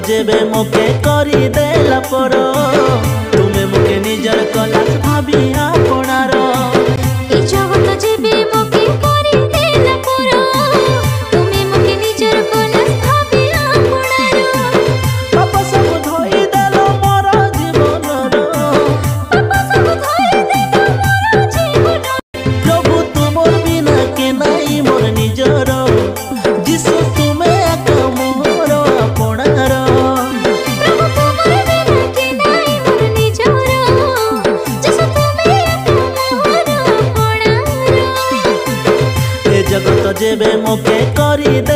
जेबे मोके करी देला पर तुमे मोके निजर कलास भाभी आपणार ए जगत जेबे मोके करी देला पर तुमे मोके निजर कलास भाभी आपणार पापा सब धोई देलो मोर जीवनर पापा सब धोई देलो मोर जीवन प्रभु तुमर बिना के नाई मोर निजर जिसु तुमे एक मोर आपणार प्रभु तुमर बिना के नाई मोर निजर जिसु तुमे एक मोर आपणार ए जगत जेबे मोके करी दे